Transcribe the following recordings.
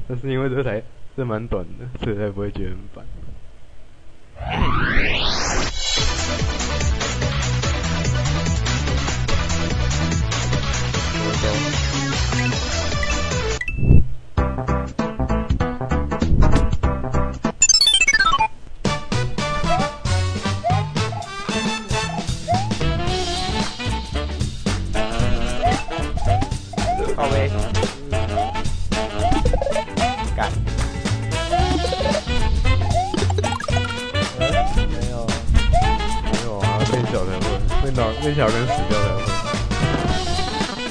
但是因为这蛮短的，所以才不会觉得很烦。靠背，干，没有啊，变小才会，变小跟死掉才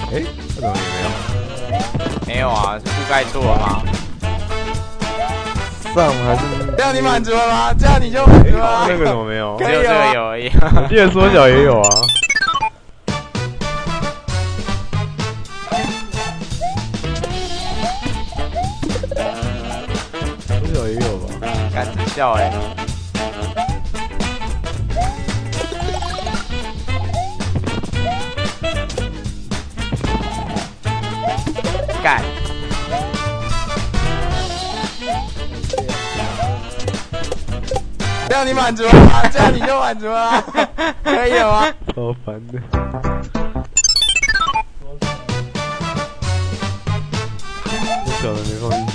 会。这种也没有啊，是覆盖错了吗？没有。上还是这样你满足了吗？这样你就满足了吗？那个怎么没有？只有这个有而已。我记得缩小也有啊。缩小也有吧？干直笑欸。干。这样你满足了吗？这样你就满足了，可以了吗？超烦的。缩小的没放进去。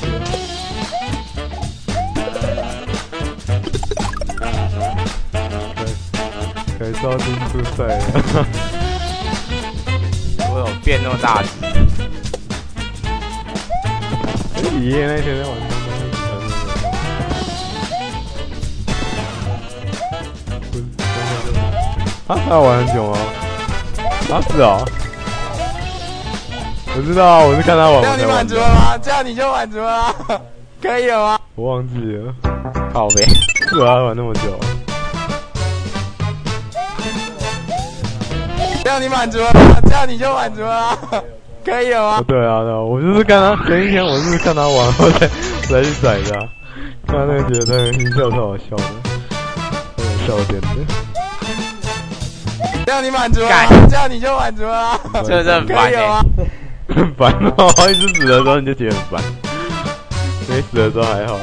改造进出赛了。我有变那么大只？你爷爷那天在玩东西，他玩很久吗？是啊，我知道啊，我是看他玩。这样你满足了吗？这样你就满足了，可以了吗？我忘记了。靠呗。是啊，玩那么久。这样你满足了吗？这样你就满足了，可以了吗？对啊，我就是看他前一天，我是看他玩，我才去载的。看他那个觉得那个音效超好笑的，很有笑点的。这样你满足了吗？这样你就满足了，这很烦欸。很烦哦，一直死的时候你就觉得很烦，没死的时候还好。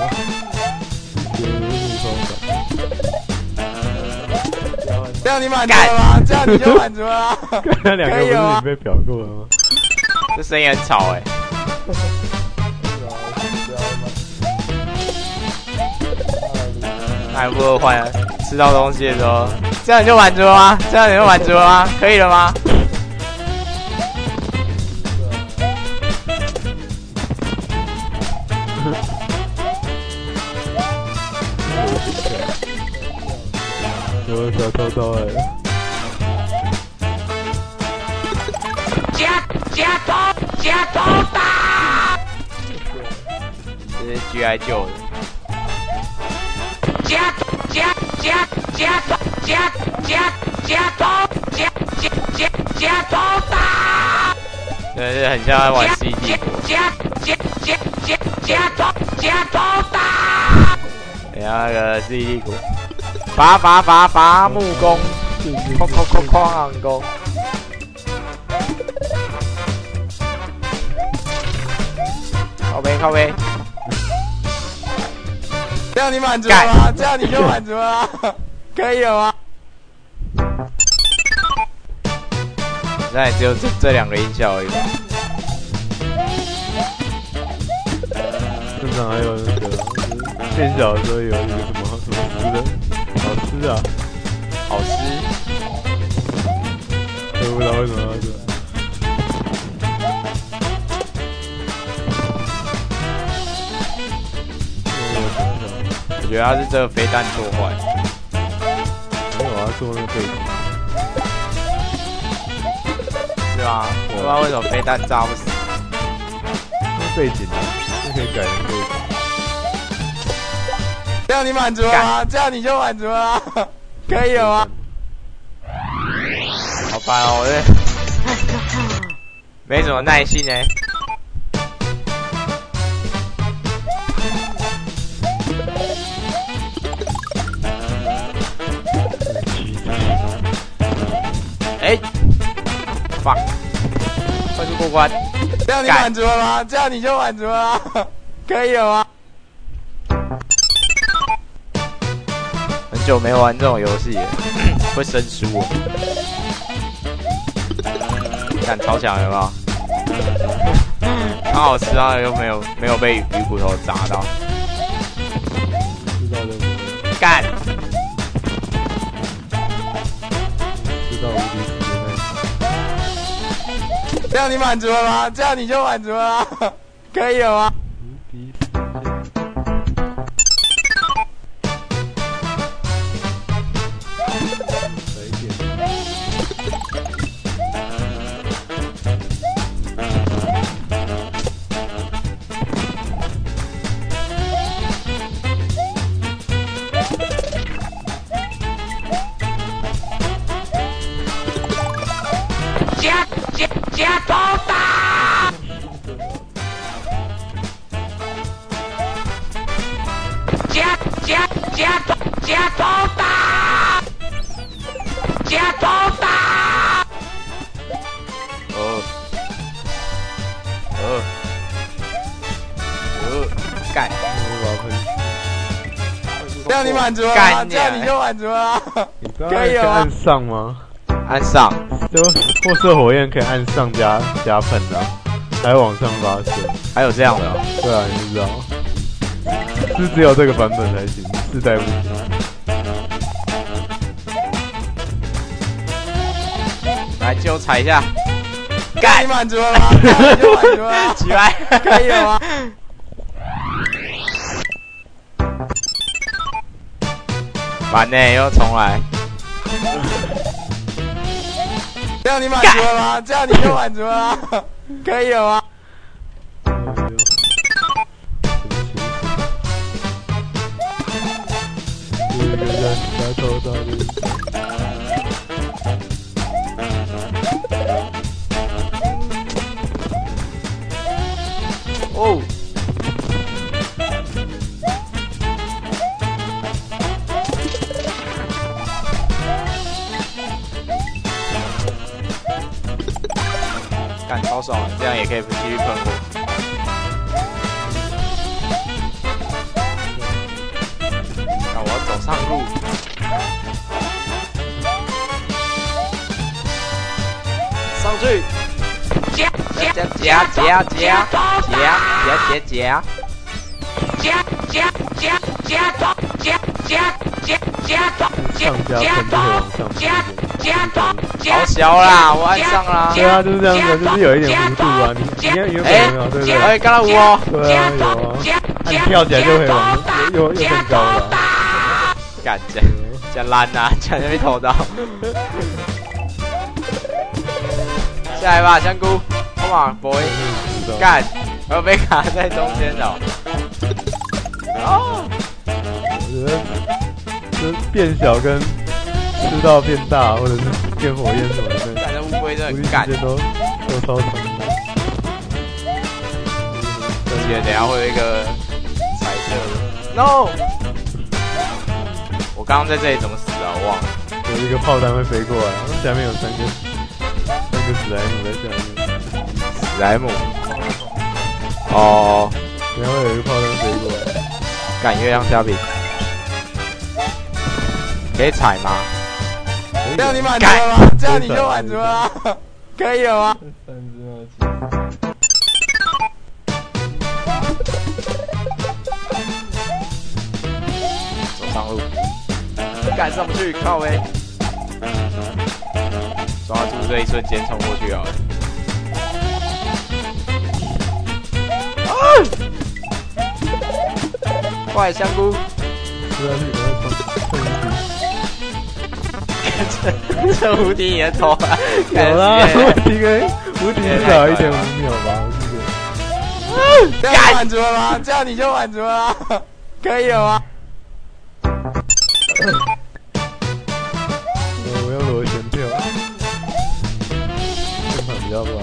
这样你满足了吗？这样你就满足了，那两个不是你被表过了吗？这声音很吵欸。还不如换吃到东西的时候，这样你就满足了吗？这样你就满足了吗？可以了吗？有小偷偷来了。假偷打！这是 G.I. 救的。假偷打！对，是很像在玩 CD。假偷打！等下那个 CD 鼓，伐木工，矿工。靠背，这样你满足了吗？这样你就满足了，可以了吗？那也只有这两个音效而已吧。正常还有那个变小的时候有一个什么吃的，好吃啊，好吃。我不知道为什么要这样。我觉得他是这个飞弹做坏。没有啊，做那个背景。是吗？不知道为什么飞弹炸不死。那背景啊，就可以改成背景。这样你满足了吗？这样你就满足了，可以了吗？好烦哦，我这没什么耐心欸。fuck， 快速过关。这样你满足了吗？这样你就满足了，可以了吗？很久没玩这种游戏了，会生疏哦。看超强有没有？刚好吃到又没有被鱼骨头砸到。知道的干！知道无敌时间那这样你满足了吗？这样你就满足了吗？可以了吗？无敌时间。加头大！加头大！加头大！干！这样你满足了吗？这样你就满足了。可以了吗？按上吗？按上。就或射火焰可以按上加喷的、啊，还会往上发射。还有这样的、哦？对啊，你不知道，是只有这个版本才行，4代不行。来，借我踩一下。干！你满足了吗？你就满足了。起来，可以了吗？烦呢，又重来。这样你满足了吗？这样你就满足了，可以了吗？有一个人拿头到的。哦。干超爽，这样也可以继续喷火。那我要走上路。上去。加！好小啦，我按上啦。对啊，就是这样子，就是有一点弧度啊。你看有没有？对不对？哎，刚才我哦。对啊，有啊。按跳起来就可以往又更高了。干这烂啊，这样被偷到。下来吧，香菇 ，Come on boy， 干，我被卡在中间了。哦，我觉得就是变小跟吃到变大，或者是变火焰什么的，感觉乌龟真的很干，都超长的。记得等下会有一个彩色的 ，No， 我刚刚在这里怎么死啊？我忘了。有一个炮弹会飞过来，下面有三个史莱姆在下面。史莱姆。哦。然后有一个炮弹飞过来。干月亮虾饼。可以踩吗？这样你满足了吗？这样你就满足了，可以了吗？走上路，干上不去，靠呗。抓住这一瞬间冲过去啊！快香菇！这无敌你的头啊！有啦，无敌至少1.5秒吧，我记得。这样满足了吗？这样你就满足了，可以了吗？我用螺旋跳，键盘比较不好。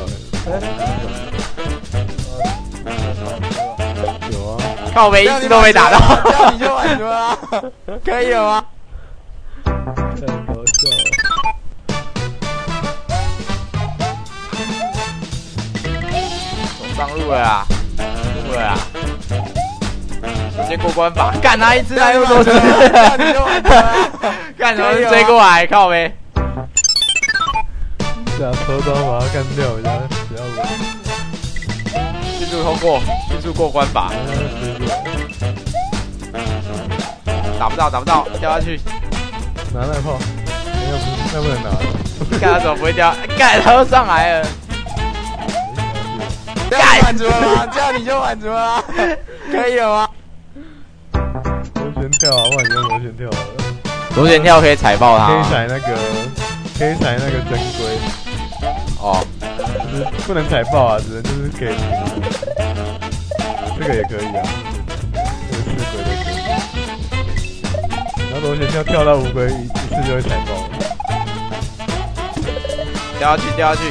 有啊，靠北一直都没打到，这样你就满足了，可以了吗？太搞笑了。走上路了啦，路了啦。首先过关法，干他一次他又多次，干什么追过来靠呗？假偷刀把他干掉一下，只要我迅速通过，迅速过关法。打不到，掉下去。拿那炮，那不能拿了。干他怎么不会掉？干他又上来了。这样满足了吗？这样你就满足了，可以了吗？螺旋跳啊，万用螺旋跳啊！螺旋跳可以踩爆它，可以踩那个真龟。哦，就是不能踩爆啊，只能就是给这个也可以啊，这个吃龟都可以。然后螺旋跳到乌龟一次就会踩爆。掉下去。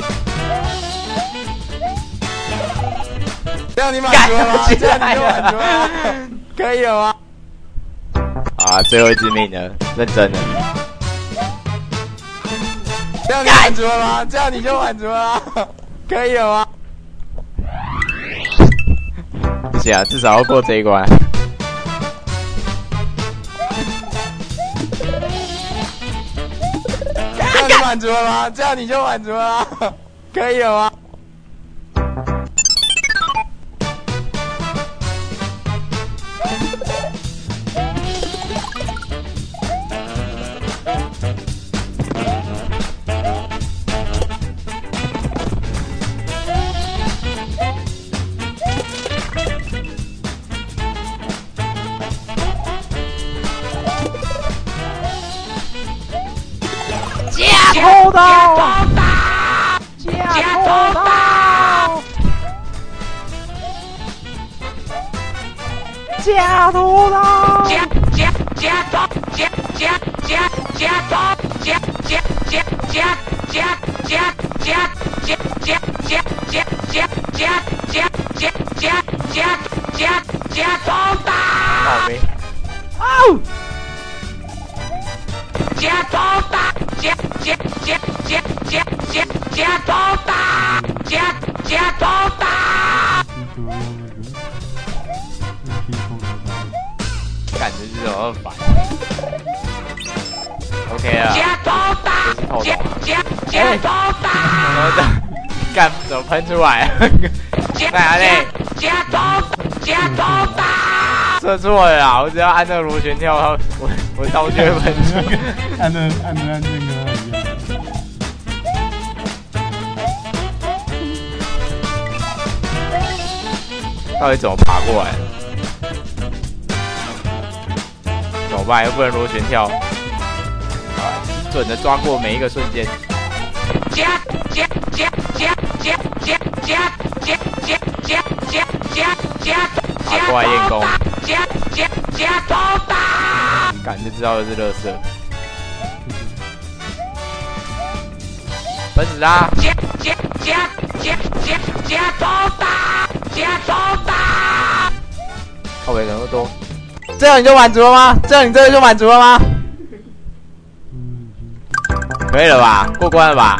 这样你满足了吗？这样你就满足了，可以了吗？啊，最后一只命了，认真了。这样你满足了吗？这样你就满足了，可以了吗？不行啊，至少要过这一关。这样你满足了吗？这样你就满足了，可以了吗？偷刀！假偷刀！假偷刀！倒霉！哦！假偷刀！假偷刀！假偷刀！感觉就是很烦。OK 啊，这是透懂啊。然后干怎么喷出来？干啥嘞？射错了啦！我只要按那个螺旋跳，我刀就会喷出来。按那个一样。到底怎么爬过来的？怎么办？又不能螺旋跳，啊，精准的抓过每一个瞬间。爬过来验功，感觉知道的是垃圾。喷死他！后尾人又多，这样你就满足了吗？这样你这个就满足了吗？可以了吧？过关了吧？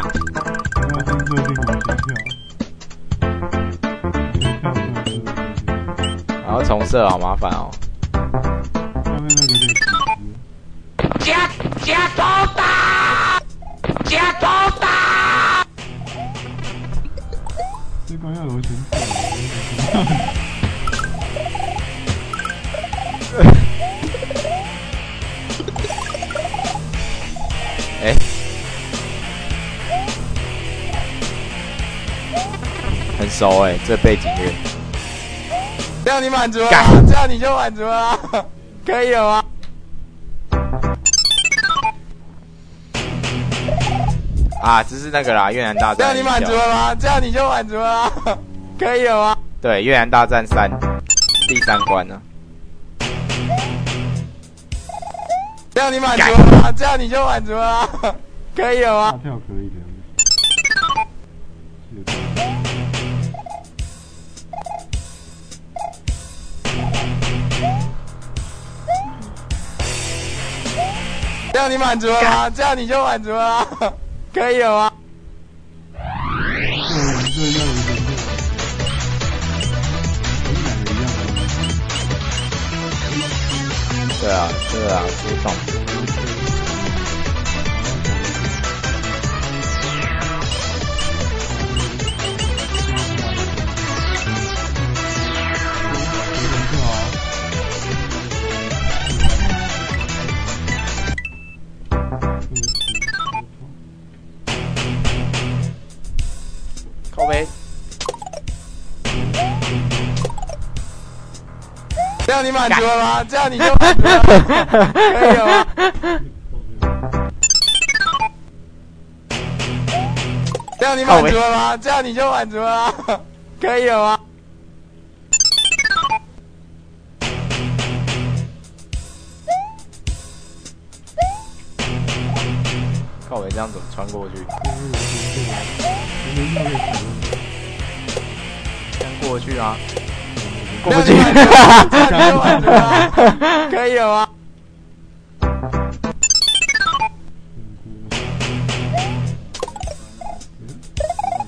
然后重设好麻烦哦。这关要螺旋跳。哎，很熟哎，这背景乐。这样你满足了，这样你就满足了，可以了吗？啊，这是那个啦，越南大战。这样你满足了吗？这样你就满足了，可以了吗？对，越南大战3，第3关呢。这样你满足了吗？这样你就满足了，可以了吗？大跳可以的。这样你满足了吗？这样你就满足了，可以了吗？啊，对啊，多爽。靠背。这样你满足了吗？这样你就满足了，可以了吗？这样你满足了吗？这样你就满足了，可以了吗？靠背这样怎么穿过去？穿过去啊？过不去。这样你就满足了，可以了吗？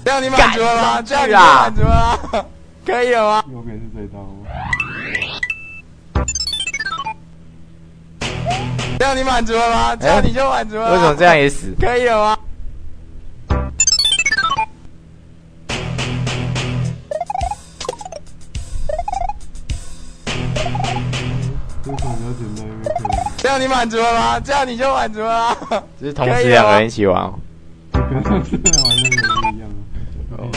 这样你满足了吗？这样你就满足了，可以了吗？右边是最大吗？这样你满足了吗？这样你就满足了。为什么这样也死？可以了吗？这样你满足了吗？这样你就满足了。只是同时两个人一起玩哦。跟上次玩那个一样啊。哦。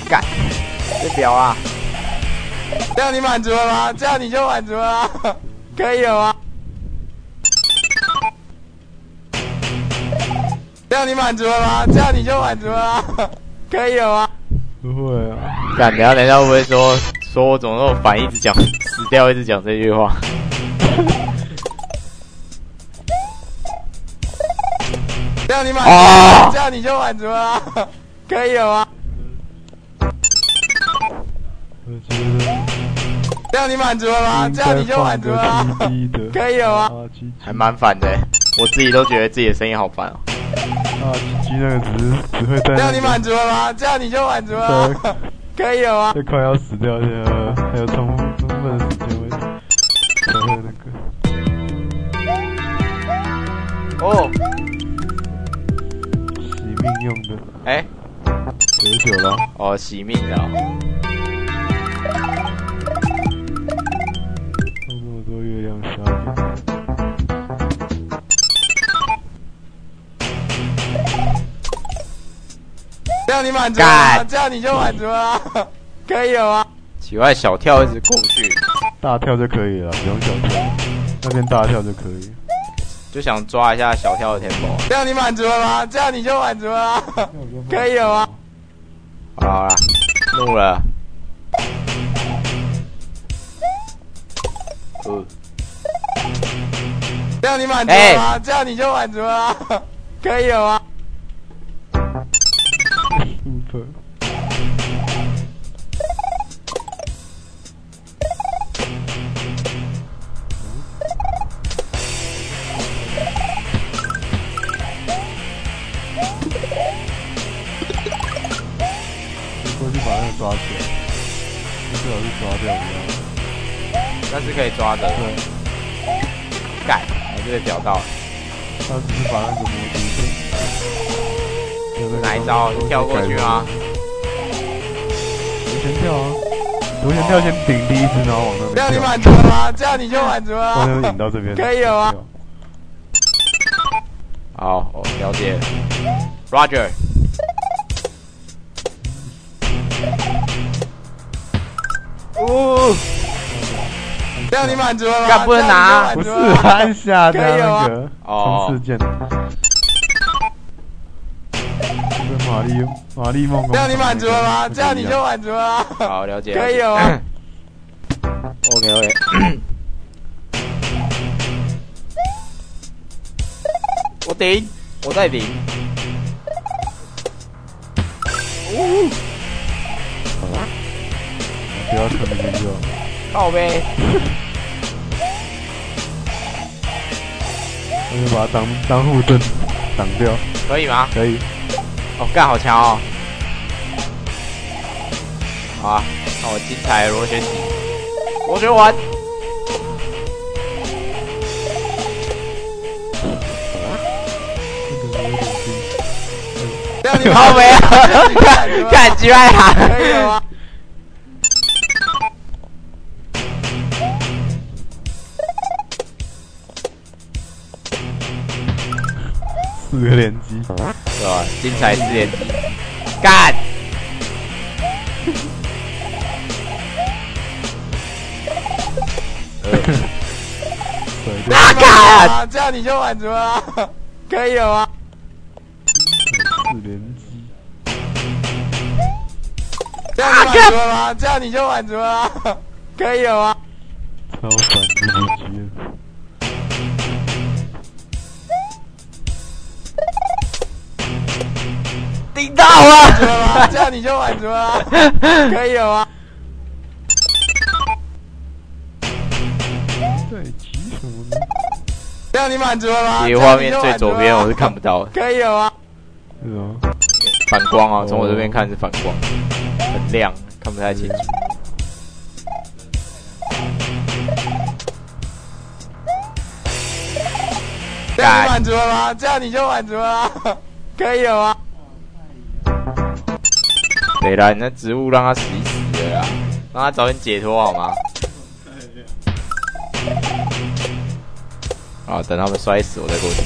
干，这表啊！这样你满足了吗？这样你就满足了，可以了吗？这样你满足了吗？这样你就满足了，可以了吗？不会啊。干，等一下会不会说我怎么那么烦，一直讲死掉，一直讲这句话？这样你满足了，这样你就满足了，可以了吗？我觉得。这样你满足了吗？这样你就满足了，可以了吗？还蛮烦的，我自己都觉得自己的声音好烦哦。鸡那个只会在。这样你满足了吗？这样你就满足了，可以了吗？这快要死掉，还有充分的时间会才会那个。哦，洗命用的。哎99了。哦，洗命的哦。那么多月亮虾饼。这样你满足了吗？这样你就满足了，可以了吗？奇怪，小跳一直过不去。大跳就可以了，不用小跳。那边大跳就可以。就想抓一下小跳的 tempo。这样你满足了吗？这样你就满足了，可以了吗？好啦，怒了。这样你满足了吗？这样你就满足了，可以了吗？Super。过去把那个抓起来，最好是抓掉一样。那是可以抓的。对。盖，还是被屌到了。他只是把那个模组。哪一招？你跳过去吗？我先跳啊！我先跳，先顶第一只，然后往那边跳。这样你满足了吗？这样你就满足了。我能引到这边。可以了吗？好，我了解。Roger。哦。这样你满足了吗？干不能拿，不是按下的那个冲刺键。玛丽梦。这样你满足了吗？这样你就满足了。好，了解。可以了吗 ？OK。我顶，我再顶。不要看那边就。靠呗。我就把它当护盾挡掉。可以吗？可以。哦，干好强哦！好啊，那我精彩的螺旋体，螺旋丸。这样你好没啊？看鸡巴塔，可以了吗？4个连击，对吧？精彩4连击，干！啊干！这样你就满足了，可以了吗4连击，这样你满足了吗？这样你就满足了，可以了吗？超反就 GG 了。顶到了！这样你就满足了，可以了吗？在急什么呢？这样你满足了吗？其实画面最左边我是看不到的，可以了吗？是吗？反光啊，从我这边看是反光，很亮，看不太清楚。这样你满足了吗？这样你就满足了，可以了吗？对啦，你那植物让它死一死了啦，让它早点解脱好吗？啊，等他们摔死我再过去。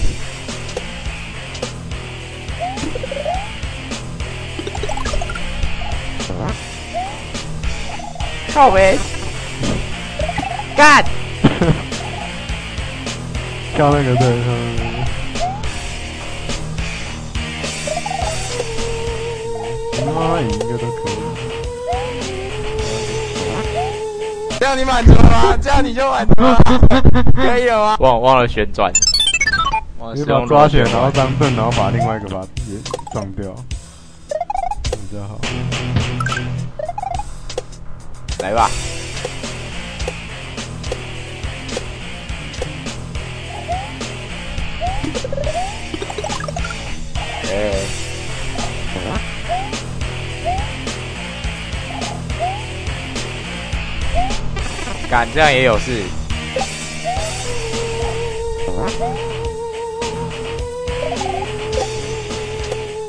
靠呗，干！跳那个对，跳那个。他赢应该都可以。这样你满足了吗？这样你就满足了，可以了吗？忘了旋转，你把抓起来，然后当盾，然后把另外一个把也撞掉，比较好。来吧。干这样也有事。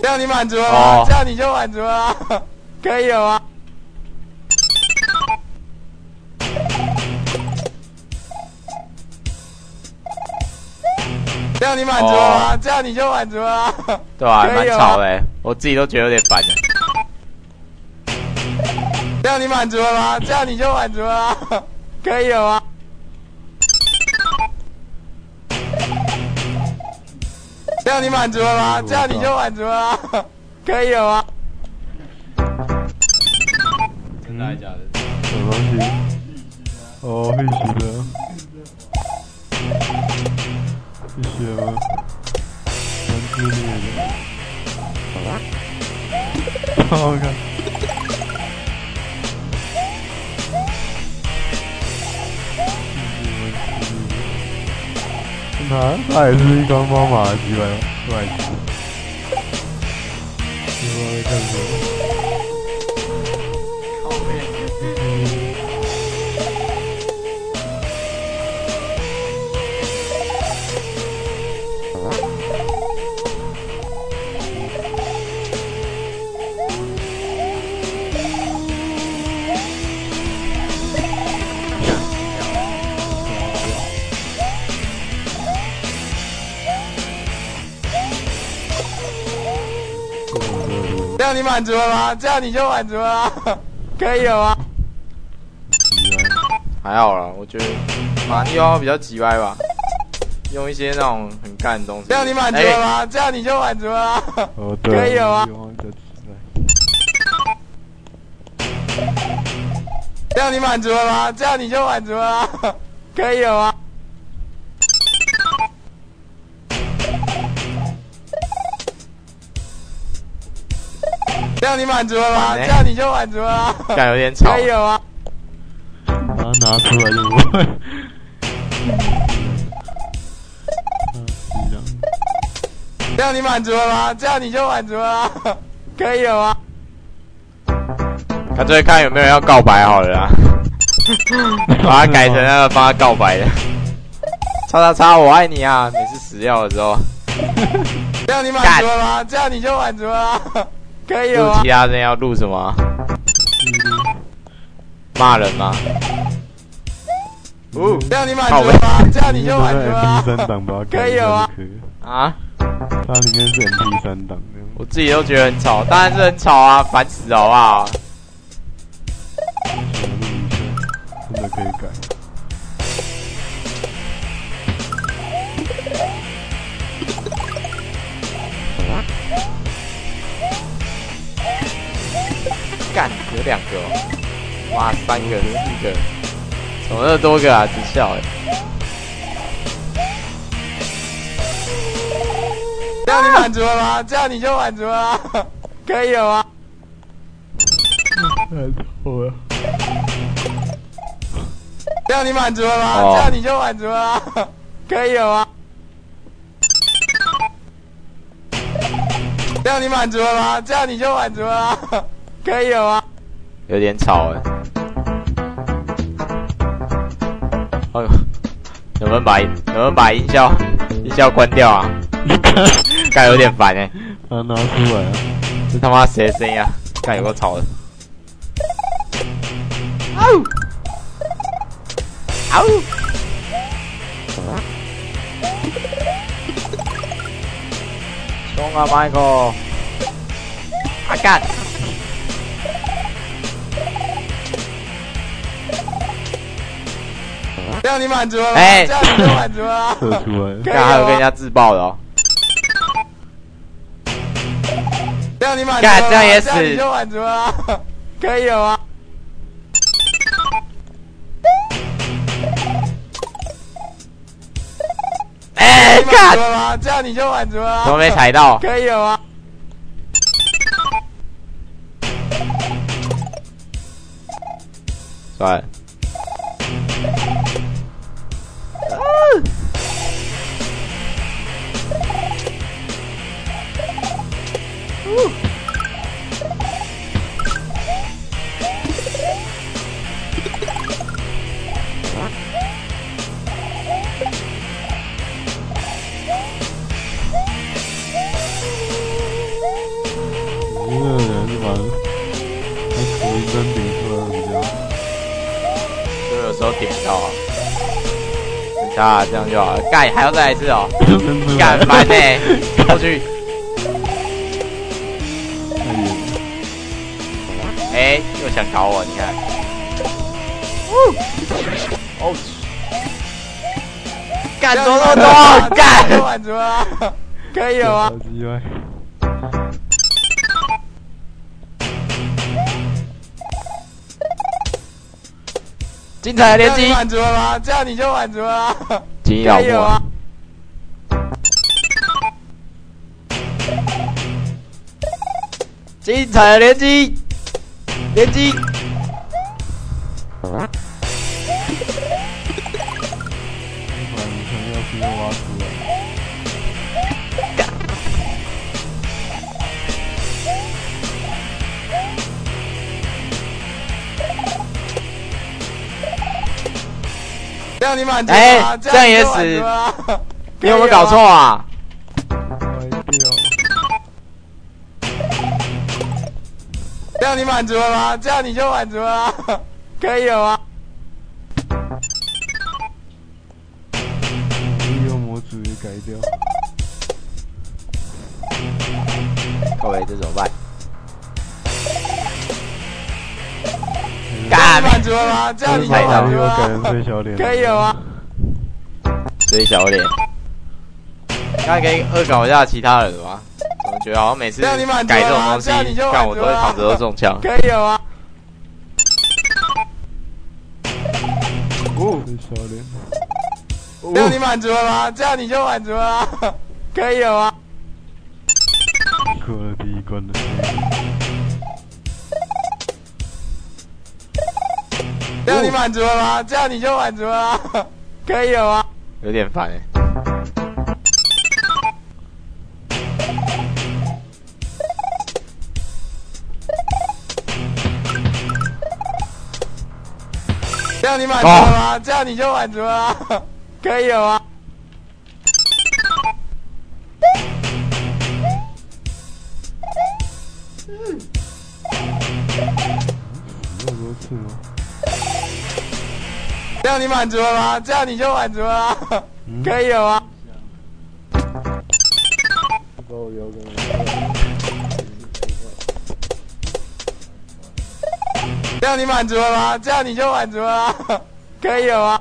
这样你满足了吗？这样你就满足了，可以了吗？这样你满足了吗？这样你就满足了，对吧？蛮吵的，我自己都觉得有点烦了。这样你满足了吗？这样你就满足了，可以了吗？这样你满足了吗？这样你就满足了，可以了吗？真的还是假的？什么东西？哦，必须的。必须的吗？蛮自恋的。好看。他也是一光猫马的机会外机。不知道在干什么。这样你满足了吗？这样你就满足了，可以了吗？还好啦，我觉得马里奥比较急歪吧，用一些那种很干的东西。这样你满足了吗？这样你就满足了，哦，对，可以了吗？这样你满足了吗？这样你就满足了，可以了吗？这样你满足了吗？这样你就满足了，干有点吵，可以了吗？把它拿出来就不会。这样你满足了吗？这样你就满足了，可以了吗？干脆看有没有人要告白好了啦，把它改成那个帮他告白的。叉叉叉，我爱你啊！每次死掉的时候，这样你满足了吗？这样你就满足了，可以了吗？录其他人要录什么？骂人吗？哦，这样你满足了吗？这样你就满足了， MP3 档把它改可以了吗？啊？它里面是 MP3 档的。我自己都觉得很吵，当然是很吵啊，烦死好不好？真的可以改。干，有2个哦，哇，3个、4个，怎么那么多个啊？直笑哎！这样你满足了吗？这样你就满足了，可以了吗？太臭了。这样你满足了吗？哦这样你就满足了，可以了吗？这样你满足了吗？这样你就满足了，可以了吗？有点吵哎。哎呦，能不能把音效关掉啊？干有点烦哎。把它拿出来啊！这他妈谁的声音啊？干有够吵的。嗷！嗷！冲啊，Michael！啊干！这样你满足了吗？哎这样你就满足了，射出来了。可以干还有跟人了吗？家自爆的哦。这样你满足了吗？干这样也死这样你就满足了，可以了吗？哎这样你满足干！了吗？这样你就满足了，怎么没踩到？可以了吗？算了。因为人是把它口音真顶出来比较。就有时候顶不到啊。没差啊，这样就好了。干还要再来一次哦。干烦呢，过去。太远了。哎，又想搞我，你看。哦。干这走样你满走走，足了吗这样你就干！满足了，可以了吗？好鸡歪。精彩的这样你连击，满足了吗？这样你就满足了，金老木啊可以了吗？精彩的连击，连击。一会儿你想要是要挖出来。这样你满足了吗？哎这样也你就满足了，你有没有搞错啊？歪掉。这样你满足了吗？这样你就满足了，可以了吗？利用模组也改掉。各位这怎么办？这样干你满足了吗？这样你就踩到满足又改了，成吹小脸。可以了吗？追小脸，那可以恶搞一下其他人吗？我觉得好像每次这样你满足改了吗？这种东西这样你就，干我满足了，都会躺着都中枪。可以了吗？吹小脸。这样你满足了吗？这样你就满足了，可以了吗？过了第一关了。这样你满足了吗？这样你就满足了，可以了吗？有点烦哎。样你满足了吗？这样你就满足了吗？可以了吗？那么多次吗？这样你满足了吗？这样你就满足了吗？可以了吗？把我聊跟这样你满足了吗？这样你就满足了吗？可以了吗？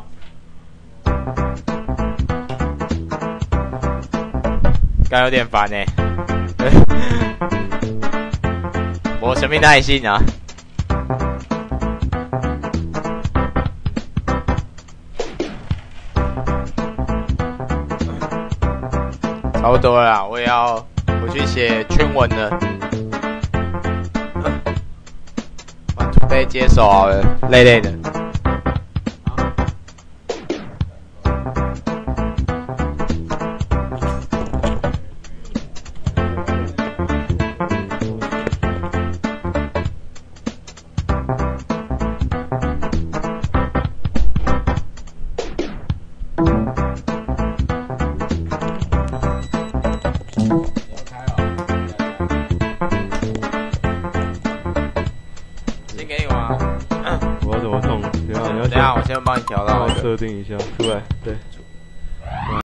刚有点烦呢、我生命耐性啊。差不多了啦，我也要回去写全文了。准备接手好了，累累的。先给你玩。我要怎么送？等一下，等一下，我先帮你调到。设定一下，出来，对。